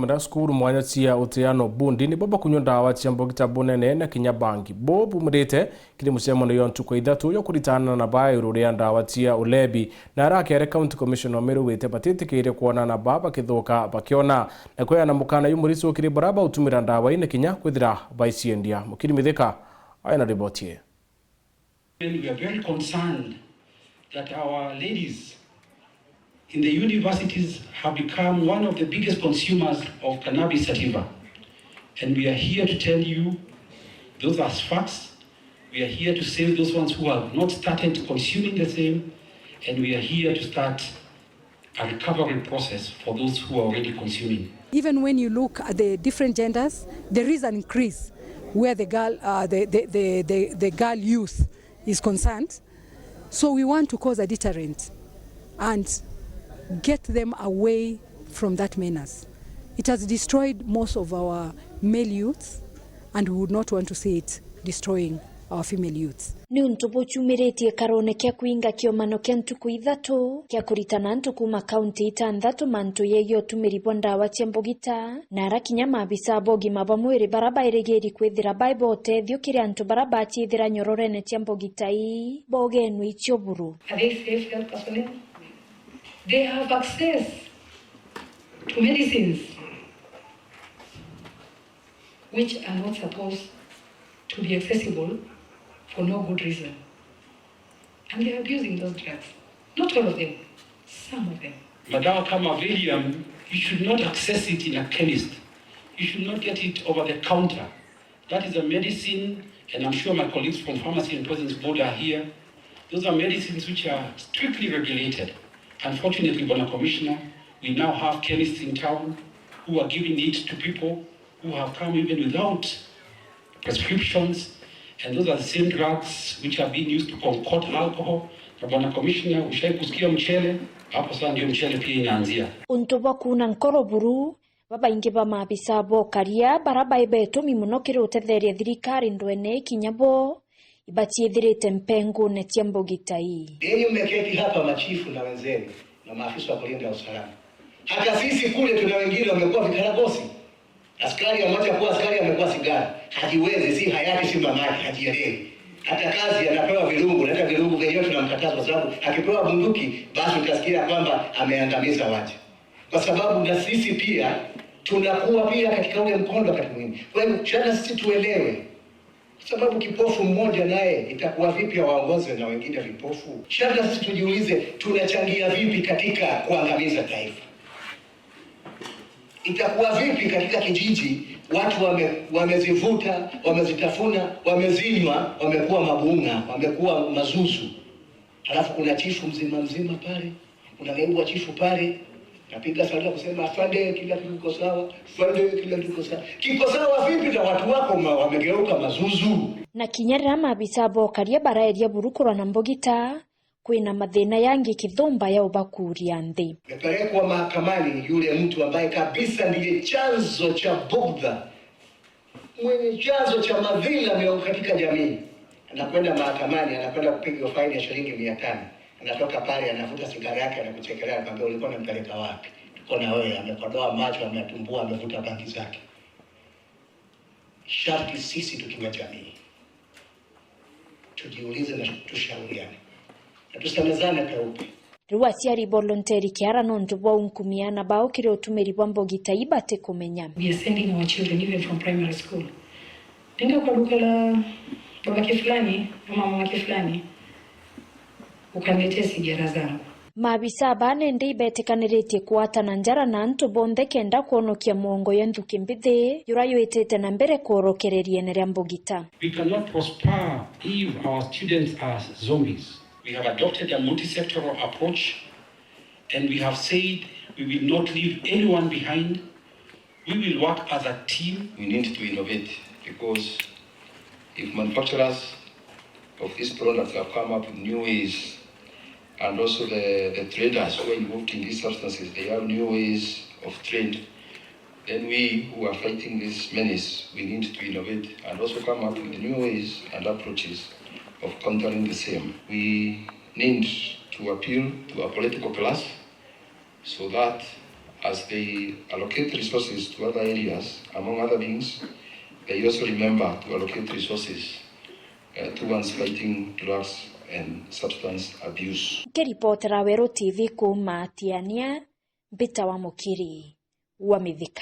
kumenda skuru mwanya cia utiano bundi ni boba kunywa ndawa cia Mbogita BUNENE na kinya BANGI bobu murite kiri mucemono yo ntuko ithatu yo kuritana na bairo ria ndawa cia ulebi na arakere county commissioner Utumiri wite batitikire kuonana baba kithuka bakiona na kwena mukana yumuriso kiri baraba utumira ndawa ine kinya kwithira baiciendia mukiri mithika ayana ribotie. We are very concerned that our ladies in the universities have become one of the biggest consumers of cannabis sativa. And we are here to tell you, those are facts. We are here to save those ones who have not started consuming the same. And we are here to start a recovery process for those who are already consuming. Even when you look at the different genders, there is an increase where the girl youth is concerned. So we want to cause a deterrent and get them away from that menace. It has destroyed most of our male youths, and we would not want to see it destroying our female youths. Ni untubu chumiritie karone kia kuinga kiomano kia ntuku ithatu kia kuritana ntuku makaunti itandatu mantu yeyo Utumiri ndawa cia Mbogita na arakinya mabisa bogi mabamwiri baraba iregeri kwithira baibote thio kiri antu baraba chithira nyororene cia Mbogita i bogenu icio buru. They have access to medicines which are not supposed to be accessible for no good reason. And they are abusing those drugs. Not all of them, some of them. Madawa kama Valium, you should not access it in a chemist. You should not get it over the counter. That is a medicine, and I'm sure my colleagues from Pharmacy and Poisons Board are here. Those are medicines which are strictly regulated. Unfortunately, Bwana Commissioner, we now have chemists in town who are giving it to people who have come even without prescriptions, and those are the same drugs which are being used to concoct alcohol. Na Bwana Commissioner, ushai kusikia mchele, hapo sasa ndio mchele pia inaanzia. Untuba kuna nkoro buru, baba ingi ba mabisa bo karia, baraba ibeto mimuno kiri utetheria thirikari ndwene kinyabo. Ibati edhirete mpengo na tia Mbogita hii. Yenye mmeketi hapa machifu na wenzenu na maafisa wa kulinda usalama. Hata sisi kule tuna wengine wamekuwa vikaragosi. Askari mmoja kwa askari amekuwa sigara. Hajiwezi, si hayati si mamaki, hajielewi. Hata kazi anapewa virungu, hata virungu vyenyewe tunamkataza kwa sababu akipewa bunduki basi utasikia kwamba ameangamiza watu. Kwa sababu na sisi pia tunakuwa pia katika ule mkondo wakati mwingine. Kwa hiyo chana sisi tuelewe. Sababu kipofu mmoja naye itakuwa vipi waongoze na wengine vipofu? Shaka sisi tujiulize tunachangia vipi katika kuangamiza taifa? Itakuwa vipi katika kijiji watu wamezivuta, wamezitafuna, wamezinywa, wamekuwa mabunga, wamekuwa mazuzu. Halafu kuna chifu mzima pale, kuna naibu wa chifu pale, napiga sauti kusema afande kila kitu kiko sawa, afande kila kitu kiko sawa. Kiko sawa vipi na watu wako wamegeuka mazuzu? Na kinyarira mabisa bo karia baraeria burukura na Mbogita kwina mathina yangi kithomba ya ubakuria nthi. Amepelekwa mahakamani yule mtu ambaye kabisa ndiye chanzo cha bugdha, mwenye chanzo cha madhila katika jamii. Anakwenda mahakamani, anakwenda kupigwa faini ya shilingi 500. Anatoka pale anavuta sigara yake anakuchekelea akamwambia ulikuwa unampeleka wapi? Tuko na wewe, amekodoa macho, ametumbua, amevuta bangi zake. Sharti sisi tukiwa jamii tujiulize na tushauriane. Na tusemezane peupe. Ruasiari voluntary kiara nontu bwa unkumiana bao kire Utumiri bwa Mbogita ibate kumenya. We are sending our children even from primary school. Nenda kwa duka la babake fulani ama mamake fulani ukaniletea sigara zangu. Mabisa bane ndi ibetekaniritie kuatana njara na antu bonthe kenda kuonokia muongo ya nthuki mbithi yurayo itete na mbere kuorokereria neria Mbogita. We cannot prosper if our students are zombies. We have adopted a multi-sectoral approach, and we have said we will not leave anyone behind. We will work as a team. We need to innovate, because if manufacturers of these products have come up with new ways, and also the traders who are involved in these substances, they have new ways of trade, then we who are fighting this menace, we need to innovate and also come up with new ways and approaches of countering the same. We need to appeal to a political class so that as they allocate resources to other areas, among other things, they also remember to allocate resources towards fighting drugs and substance abuse. Keripotera Wero TV kuma Tiania, Mbita wa Mukiri wa Mithika.